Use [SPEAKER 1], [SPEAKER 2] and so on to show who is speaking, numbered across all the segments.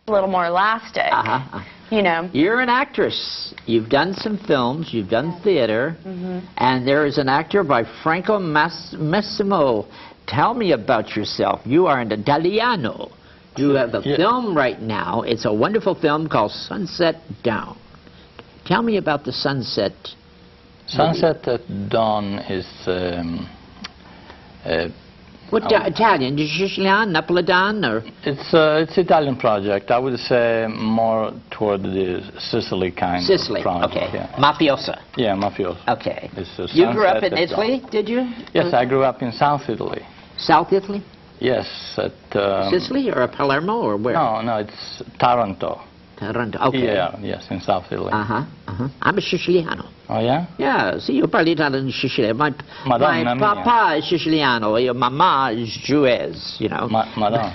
[SPEAKER 1] a little more elastic. You know.
[SPEAKER 2] You're an actress. You've done some films, you've done theater, and there is an actor by Franco Massimo. Tell me about yourself. You are an Italiano. You have a film right now. It's a wonderful film called Sunset Down. Tell me about the Sunset.
[SPEAKER 3] Sunset at Dawn is
[SPEAKER 2] what Italian? Sicilian, Napolitan, or?
[SPEAKER 3] It's Italian project. I would say more toward the Sicily kind of project.
[SPEAKER 2] Okay.
[SPEAKER 3] Yeah.
[SPEAKER 2] Mafiosa.
[SPEAKER 3] Yeah, mafiosa.
[SPEAKER 2] Okay. You grew up in Italy, did you?
[SPEAKER 3] Yes, I grew up in South Italy.
[SPEAKER 2] South Italy?
[SPEAKER 3] Yes, at
[SPEAKER 2] Sicily or Palermo or where?
[SPEAKER 3] No, it's Taranto.
[SPEAKER 2] Taranto. Okay.
[SPEAKER 3] Yeah, yes, in South Italy.
[SPEAKER 2] I'm a Siciliano.
[SPEAKER 3] Oh yeah?
[SPEAKER 2] Yeah, see, you parli Italian in Sicily. My papa is Siciliano, your mama is Jewess, you know.
[SPEAKER 3] Madonna.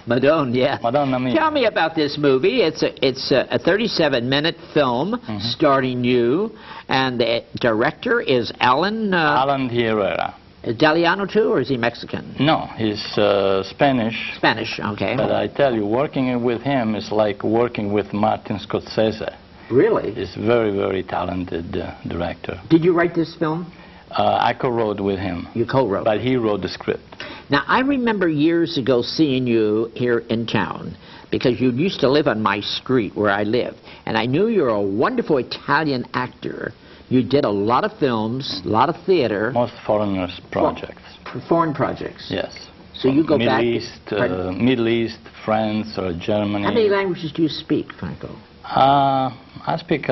[SPEAKER 2] Madonna, yeah.
[SPEAKER 3] Madonna mia.
[SPEAKER 2] Tell me about this movie. It's a 37-minute film starring you, and the director is Alan
[SPEAKER 3] Herrera.
[SPEAKER 2] Italiano too, or is he Mexican?
[SPEAKER 3] No, he's Spanish.
[SPEAKER 2] Spanish, okay.
[SPEAKER 3] But I tell you, working with him is like working with Martin Scorsese.
[SPEAKER 2] Really?
[SPEAKER 3] He's a very, very talented director.
[SPEAKER 2] Did you write this film?
[SPEAKER 3] I co-wrote with him.
[SPEAKER 2] You co-wrote?
[SPEAKER 3] But he wrote the script.
[SPEAKER 2] Now, I remember years ago seeing you here in town, because you used to live on my street where I live, and I knew you were a wonderful Italian actor. You did a lot of films, a lot of theater.
[SPEAKER 3] Most foreigners projects.
[SPEAKER 2] Foreign projects?
[SPEAKER 3] Yes.
[SPEAKER 2] So you go back...
[SPEAKER 3] Middle East, France, or Germany.
[SPEAKER 2] How many languages do you speak, Franco?
[SPEAKER 3] I speak,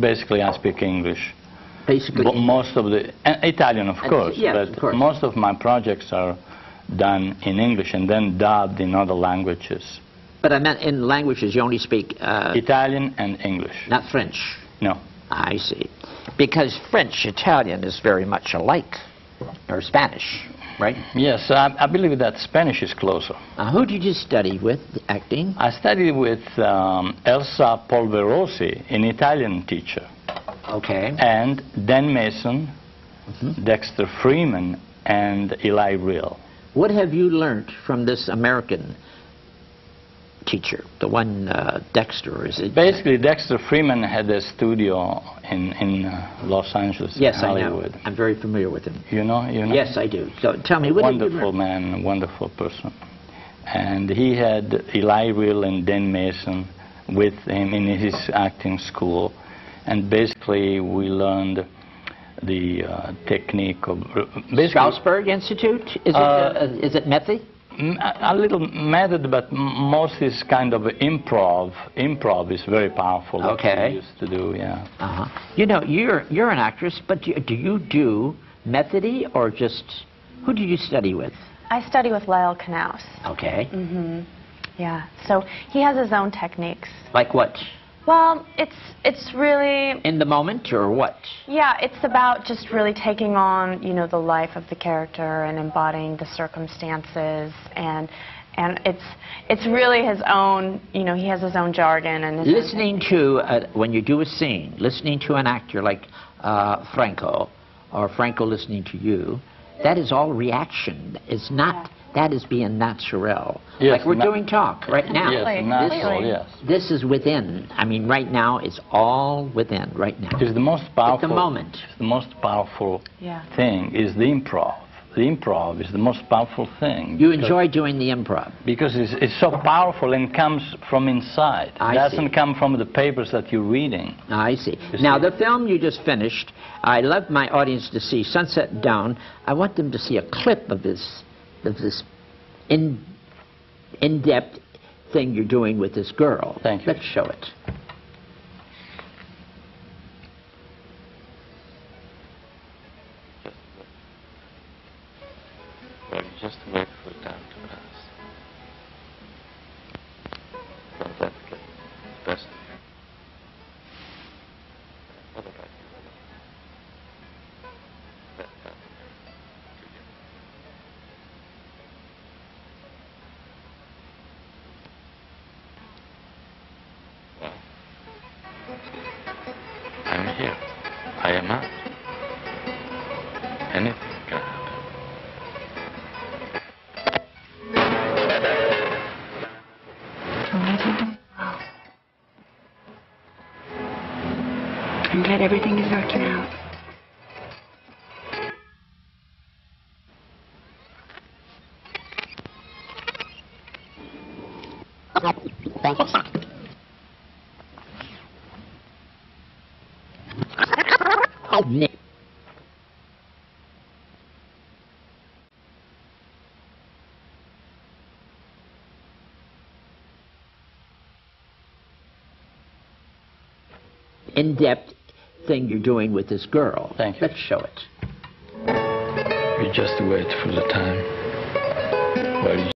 [SPEAKER 3] basically I speak English.
[SPEAKER 2] Basically
[SPEAKER 3] but most of the... Italian, of course.
[SPEAKER 2] Yes,
[SPEAKER 3] but
[SPEAKER 2] of course.
[SPEAKER 3] Most of my projects are done in English and then dubbed in other languages.
[SPEAKER 2] But I meant in languages you only speak...
[SPEAKER 3] Italian and English.
[SPEAKER 2] Not French?
[SPEAKER 3] No.
[SPEAKER 2] I see. Because French, Italian is very much alike, or Spanish, right?
[SPEAKER 3] Yes, I believe that Spanish is closer.
[SPEAKER 2] Who did you study with, acting?
[SPEAKER 3] I studied with Elsa Polverosi, an Italian teacher.
[SPEAKER 2] Okay.
[SPEAKER 3] And Dan Mason, Dexter Freeman, and Eli Real.
[SPEAKER 2] What have you learned from this American teacher, the one Dexter, is it?
[SPEAKER 3] Basically, Dexter Freeman had a studio in Los Angeles, Hollywood.
[SPEAKER 2] I know. I'm very familiar with him.
[SPEAKER 3] You know?
[SPEAKER 2] Yes, I do. So tell me, what
[SPEAKER 3] wonderful man, wonderful person. And he had Eli Real and Dan Mason with him in his acting school. And basically, we learned the technique of...
[SPEAKER 2] Strasberg Institute? Is it method?
[SPEAKER 3] A little method, but most is kind of improv. Improv is very powerful.
[SPEAKER 2] Okay.
[SPEAKER 3] We used to do, yeah.
[SPEAKER 2] You know, you're an actress, but do you do methody or just... Who did you study with?
[SPEAKER 1] I study with Lyle Knaus.
[SPEAKER 2] Okay.
[SPEAKER 1] Yeah. So he has his own techniques.
[SPEAKER 2] Like what?
[SPEAKER 1] Well, it's really...
[SPEAKER 2] In the moment, or what?
[SPEAKER 1] Yeah, it's about just really taking on, you know, the life of the character and embodying the circumstances, and it's really his own, you know, he has his own jargon and...
[SPEAKER 2] Listening to, when you do a scene, listening to an actor like Franco, or Franco listening to you, that is all reaction. It's not... That is being natural.
[SPEAKER 3] Yes,
[SPEAKER 2] like we're doing talk right now.
[SPEAKER 3] Yes, natural, yes.
[SPEAKER 2] This is within. I mean, right now, it's all within, right now.
[SPEAKER 3] It's the most powerful...
[SPEAKER 2] At the moment.
[SPEAKER 3] The most powerful thing is the improv. The improv is the most powerful thing.
[SPEAKER 2] You enjoy doing the improv?
[SPEAKER 3] Because it's so powerful and comes from inside. It doesn't come from the papers that you're reading.
[SPEAKER 2] I see. Now, the film you just finished, I love my audience to see Sunset Down. I want them to see a clip of this in-depth thing you're doing with this girl.
[SPEAKER 3] Thank you.
[SPEAKER 2] Let's show it.
[SPEAKER 4] Just wait for time to pass. From that place, best what about you? Well, I'm here. I am out. Anything can happen.
[SPEAKER 5] I'm glad everything is working out.
[SPEAKER 2] Thank you. In-depth thing you're doing with this girl.
[SPEAKER 3] Thank you.
[SPEAKER 2] Let's show it.
[SPEAKER 3] We just wait for the time. While you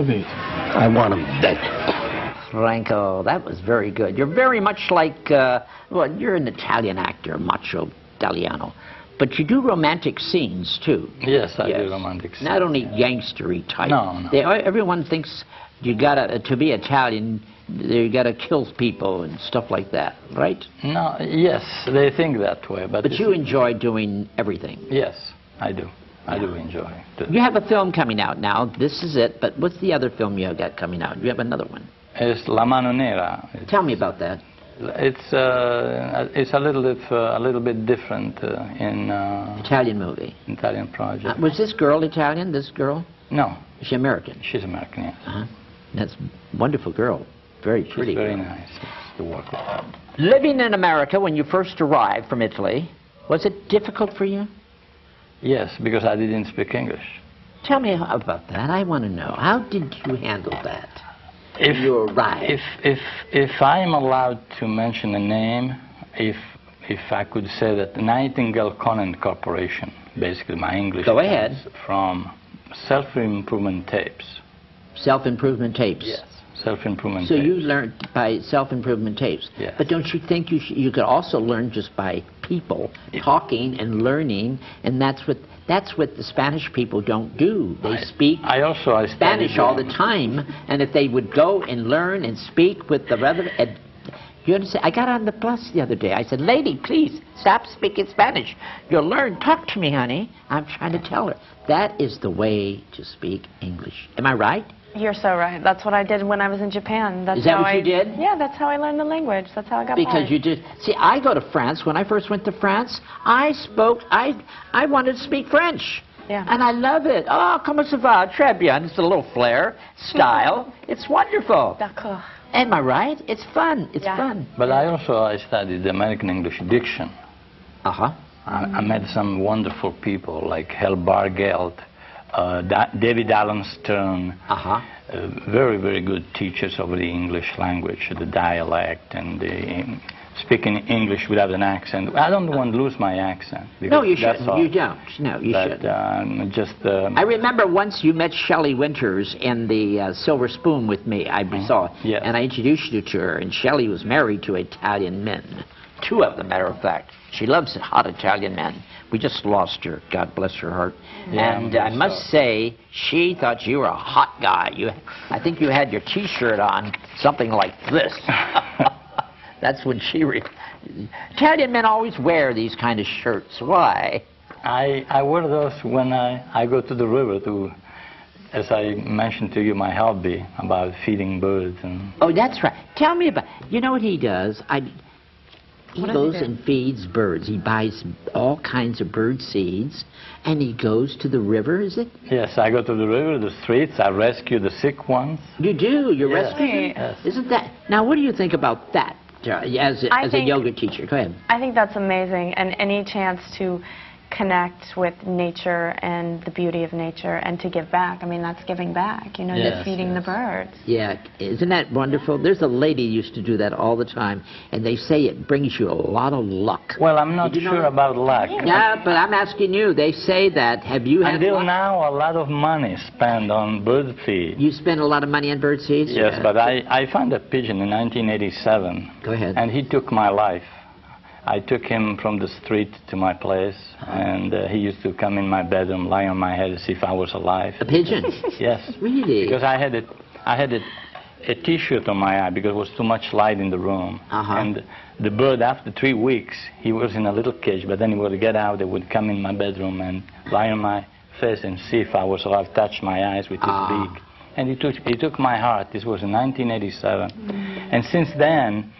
[SPEAKER 6] I want him dead.
[SPEAKER 2] Franco, that was very good. You're very much like, well, you're an Italian actor, macho Italiano. But you do romantic scenes, too.
[SPEAKER 3] Yes, I do romantic scenes.
[SPEAKER 2] Not only gangstery type.
[SPEAKER 3] No, no.
[SPEAKER 2] Everyone thinks you gotta, to be Italian, you gotta kill people and stuff like that, right?
[SPEAKER 3] No, yes, they think that way. But
[SPEAKER 2] you enjoy doing everything.
[SPEAKER 3] Yes, I do. I do enjoy it.
[SPEAKER 2] You have a film coming out now. This is it. But what's the other film you got coming out? You have another one.
[SPEAKER 3] It's La Mano Nera.
[SPEAKER 2] Tell me about that.
[SPEAKER 3] It's a little bit different in
[SPEAKER 2] Italian movie.
[SPEAKER 3] Italian project.
[SPEAKER 2] Was this girl Italian? This girl?
[SPEAKER 3] No.
[SPEAKER 2] Is she American?
[SPEAKER 3] She's American. Yes.
[SPEAKER 2] That's a wonderful girl. Very pretty.
[SPEAKER 3] She's very
[SPEAKER 2] girl.
[SPEAKER 3] nice to work with her.
[SPEAKER 2] Living in America when you first arrived from Italy, was it difficult for you?
[SPEAKER 3] Yes, because I didn't speak English.
[SPEAKER 2] Tell me about that. I want to know. How did you handle that?
[SPEAKER 3] If
[SPEAKER 2] you arrived.
[SPEAKER 3] If I'm allowed to mention a name, if I could say that Nightingale Conant Corporation, basically my English.
[SPEAKER 2] Go ahead.
[SPEAKER 3] From self-improvement tapes.
[SPEAKER 2] Self-improvement tapes.
[SPEAKER 3] Yes. Self-improvement tapes.
[SPEAKER 2] So you learned by self-improvement tapes.
[SPEAKER 3] Yes.
[SPEAKER 2] But don't you think you could also learn just by people talking and learning, and that's what the Spanish people don't do. They speak Spanish all the time, and if they would go and learn and speak with the other, you understand? I got on the bus the other day. I said, "Lady, please stop speaking Spanish. You'll learn. Talk to me, honey." I'm trying to tell her that is the way to speak English. Am I right?
[SPEAKER 1] You're so right. That's what I did when I was in Japan. That's
[SPEAKER 2] Is that
[SPEAKER 1] how
[SPEAKER 2] what you did?
[SPEAKER 1] Yeah, that's how I learned the language. That's how I got
[SPEAKER 2] Because
[SPEAKER 1] by.
[SPEAKER 2] you did. See, I go to France. When I first went to France, I wanted to speak French.
[SPEAKER 1] Yeah.
[SPEAKER 2] And I love it. Oh, comment ça va? Très bien. It's a little flair, style. It's wonderful.
[SPEAKER 1] D'accord.
[SPEAKER 2] Am I right? It's fun. It's fun.
[SPEAKER 3] But I studied the American English diction.
[SPEAKER 2] Uh-huh.
[SPEAKER 3] I met some wonderful people like Hal Bargeld, David Allen Stern.
[SPEAKER 2] Uh-huh.
[SPEAKER 3] Very, very good teachers of the English language, the dialect, and the speaking English without an accent. I don't want to lose my accent.
[SPEAKER 2] No, you shouldn't. You don't. No, you shouldn't. I remember once you met Shelley Winters in the Silver Spoon with me. I saw,
[SPEAKER 3] yes.
[SPEAKER 2] And I introduced you to her. And Shelley was married to Italian men, 2 of them, matter of fact. She loves hot Italian men. We just lost her. God bless her heart.
[SPEAKER 3] Yeah,
[SPEAKER 2] and I must say, she thought you were a hot guy. I think you had your T-shirt on, something like this. That's when she... Italian men always wear these kind of shirts. Why?
[SPEAKER 3] I wear those when I go to the river to, as I mentioned to you, my hobby about feeding birds. And
[SPEAKER 2] oh, that's right. Tell me about... You know what he does? He goes and feeds birds. He buys all kinds of bird seeds, and he goes to the river, is it?
[SPEAKER 3] Yes, I go to the river, the streets, I rescue the sick ones.
[SPEAKER 2] You do? You rescue them?
[SPEAKER 3] Yes.
[SPEAKER 2] Isn't that... Now, what do you think about that as a yoga teacher? Go ahead.
[SPEAKER 1] I think that's amazing, and any chance to connect with nature and the beauty of nature and to give back. I mean, that's giving back, you know,
[SPEAKER 3] Yes,
[SPEAKER 1] you're feeding the birds.
[SPEAKER 2] Yeah, isn't that wonderful? There's a lady who used to do that all the time, and they say it brings you a lot of luck.
[SPEAKER 3] Well, I'm not
[SPEAKER 2] Did you know
[SPEAKER 3] sure
[SPEAKER 2] that?
[SPEAKER 3] about luck.
[SPEAKER 2] Yeah, but I'm asking you. They say that. Have you had
[SPEAKER 3] Until
[SPEAKER 2] luck?
[SPEAKER 3] now, a lot of money spent on bird feed.
[SPEAKER 2] You spend a lot of money on bird seeds?
[SPEAKER 3] Yes,
[SPEAKER 2] Yeah.
[SPEAKER 3] but I found a pigeon in 1987.
[SPEAKER 2] Go ahead.
[SPEAKER 3] And he took my life. I took him from the street to my place, and he used to come in my bedroom, lie on my head, see if I was alive.
[SPEAKER 2] A pigeon?
[SPEAKER 3] Yes.
[SPEAKER 2] Really?
[SPEAKER 3] Because I had a T-shirt on my eye because there was too much light in the room. And the bird, after 3 weeks, he was in a little cage, but then he would get out, he would come in my bedroom and lie on my face and see if I was alive, touch my eyes with his beak. And he took my heart. This was in 1987. And since then,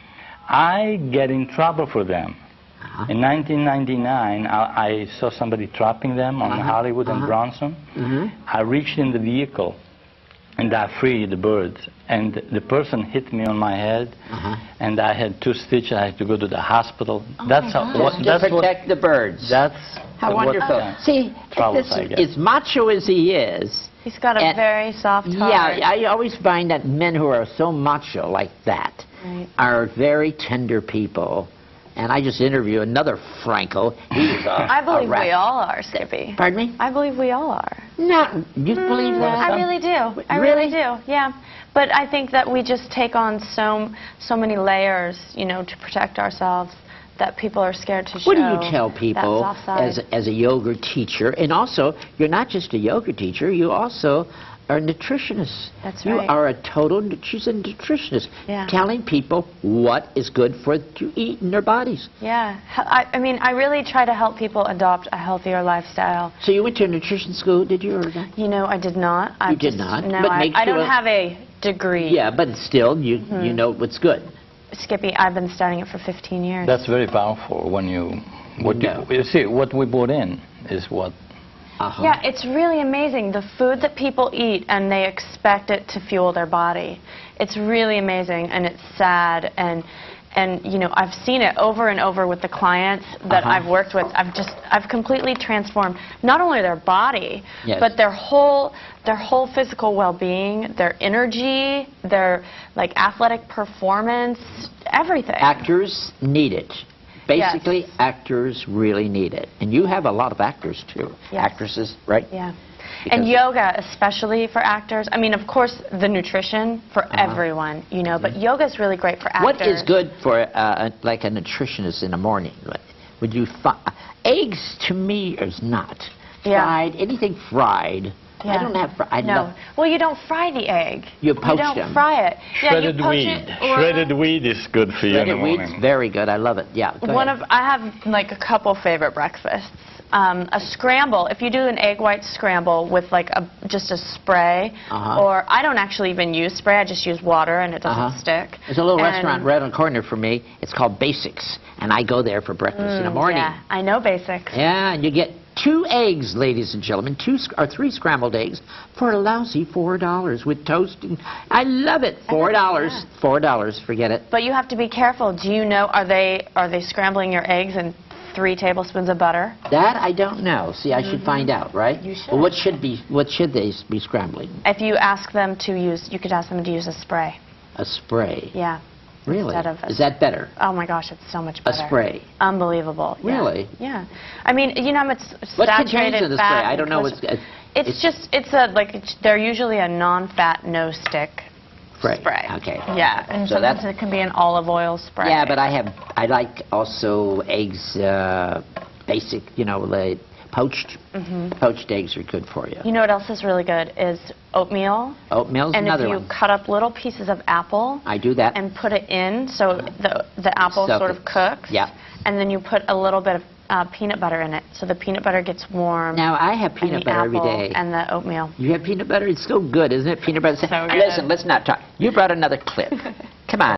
[SPEAKER 3] I get in trouble for them. In 1999, I saw somebody trapping them on Hollywood and Bronson. I reached in the vehicle and I freed the birds. And the person hit me on my head, and I had 2 stitches. I had to go to the hospital. That's how.
[SPEAKER 2] Just to protect the birds.
[SPEAKER 3] That's
[SPEAKER 2] how wonderful. See,
[SPEAKER 3] troubles I get.
[SPEAKER 2] as macho as he is.
[SPEAKER 1] He's got a very soft heart.
[SPEAKER 2] Yeah, I always find that men who are so macho like that are very tender people. And I just interviewed another Franco. He's
[SPEAKER 1] I believe we all are, Skippy.
[SPEAKER 2] Pardon me?
[SPEAKER 1] I believe we all are.
[SPEAKER 2] No, you believe that?
[SPEAKER 1] I really do. I really do, yeah. But I think that we just take on so many layers, you know, to protect ourselves that people are scared to show.
[SPEAKER 2] What do you tell people
[SPEAKER 1] that soft side.
[SPEAKER 2] as a yoga teacher? And also, you're not just a yoga teacher, you also are a nutritionist.
[SPEAKER 1] That's
[SPEAKER 2] you
[SPEAKER 1] right.
[SPEAKER 2] are a total, she's a nutritionist,
[SPEAKER 1] Yeah.
[SPEAKER 2] telling people what is good for to eat in their bodies.
[SPEAKER 1] Yeah. I mean, I really try to help people adopt a healthier lifestyle.
[SPEAKER 2] So you went to a nutrition school, did you? Or not?
[SPEAKER 1] You know, I did not.
[SPEAKER 2] You did not?
[SPEAKER 1] No,
[SPEAKER 2] But
[SPEAKER 1] I don't
[SPEAKER 2] sure-
[SPEAKER 1] have a degree.
[SPEAKER 2] Yeah, but still, you know what's good.
[SPEAKER 1] Skippy, I've been studying it for 15 years.
[SPEAKER 3] That's very powerful when you.
[SPEAKER 2] No.
[SPEAKER 3] You see, what we put in is what.
[SPEAKER 1] Yeah, it's really amazing, the food that people eat and they expect it to fuel their body. It's really amazing, and it's sad, and you know, I've seen it over and over with the clients that I've worked with. I've completely transformed not only their body, but their whole physical well-being, their energy, their like athletic performance, everything.
[SPEAKER 2] Actors need it. Basically, actors really need it. And you have a lot of actors, too.
[SPEAKER 1] Yes.
[SPEAKER 2] Actresses, right?
[SPEAKER 1] Yeah.
[SPEAKER 2] Because
[SPEAKER 1] and yoga, especially for actors. I mean, of course, the nutrition for everyone, you know, but yoga is really great for actors.
[SPEAKER 2] What is good for, like, a nutritionist in the morning? Would you eggs, to me, is not. Fried, anything fried.
[SPEAKER 1] Yeah.
[SPEAKER 2] I don't have fried.
[SPEAKER 1] No. Well, you don't fry the egg.
[SPEAKER 2] You poach them.
[SPEAKER 1] You don't fry it.
[SPEAKER 3] Shredded
[SPEAKER 1] you poach
[SPEAKER 3] weed.
[SPEAKER 1] it, or
[SPEAKER 3] Shredded weed is good for you in the
[SPEAKER 2] Shredded
[SPEAKER 3] morning.
[SPEAKER 2] wheat's very good. I love it. Yeah. Go ahead.
[SPEAKER 1] I have like a couple favorite breakfasts. A scramble. If you do an egg white scramble with like just a spray, or I don't actually even use spray. I just use water and it doesn't stick.
[SPEAKER 2] There's a little restaurant right on the corner for me. It's called Basics, and I go there for breakfast in the morning.
[SPEAKER 1] Yeah, I know Basics.
[SPEAKER 2] Yeah, and you get 2 eggs, ladies and gentlemen, 2 or 3 scrambled eggs for a lousy $4 with toast. And I love it. $4. $4. Forget it.
[SPEAKER 1] But you have to be careful. Do you know? Are they scrambling your eggs in 3 tablespoons of butter?
[SPEAKER 2] That I don't know. See, I should find out, right?
[SPEAKER 1] You should.
[SPEAKER 2] Well, what should they be scrambling?
[SPEAKER 1] If you ask them to use, you could ask them to use a spray.
[SPEAKER 2] A spray.
[SPEAKER 1] Yeah.
[SPEAKER 2] Really?
[SPEAKER 1] Instead of
[SPEAKER 2] Is that better?
[SPEAKER 1] Oh my gosh, it's so much better.
[SPEAKER 2] A spray.
[SPEAKER 1] Unbelievable. Yeah.
[SPEAKER 2] Really?
[SPEAKER 1] Yeah. I mean, you know, it's
[SPEAKER 2] What
[SPEAKER 1] saturated
[SPEAKER 2] contains in the spray?
[SPEAKER 1] fat.
[SPEAKER 2] I don't know what's.
[SPEAKER 1] They're usually a non-fat, no-stick spray.
[SPEAKER 2] Okay.
[SPEAKER 1] Yeah, and
[SPEAKER 2] So
[SPEAKER 1] sometimes
[SPEAKER 2] that's-
[SPEAKER 1] it can be an olive oil spray.
[SPEAKER 2] Yeah, but I like also eggs, basic, you know, like poached. Poached eggs are good for you.
[SPEAKER 1] You know what else is really good is oatmeal.
[SPEAKER 2] Oatmeal's
[SPEAKER 1] And
[SPEAKER 2] another
[SPEAKER 1] if you
[SPEAKER 2] one.
[SPEAKER 1] cut up little pieces of apple
[SPEAKER 2] I do that.
[SPEAKER 1] and put it in, so the apple
[SPEAKER 2] Soak
[SPEAKER 1] sort
[SPEAKER 2] it.
[SPEAKER 1] of cooks.
[SPEAKER 2] Yeah.
[SPEAKER 1] And then you put a little bit of peanut butter in it, so the peanut butter gets warm.
[SPEAKER 2] Now, I have
[SPEAKER 1] and
[SPEAKER 2] peanut
[SPEAKER 1] the
[SPEAKER 2] butter every
[SPEAKER 1] apple
[SPEAKER 2] day.
[SPEAKER 1] And the oatmeal.
[SPEAKER 2] You have peanut butter? It's so good, isn't it? Peanut butter.
[SPEAKER 1] So good.
[SPEAKER 2] Listen, let's not talk. You brought another clip. Come on.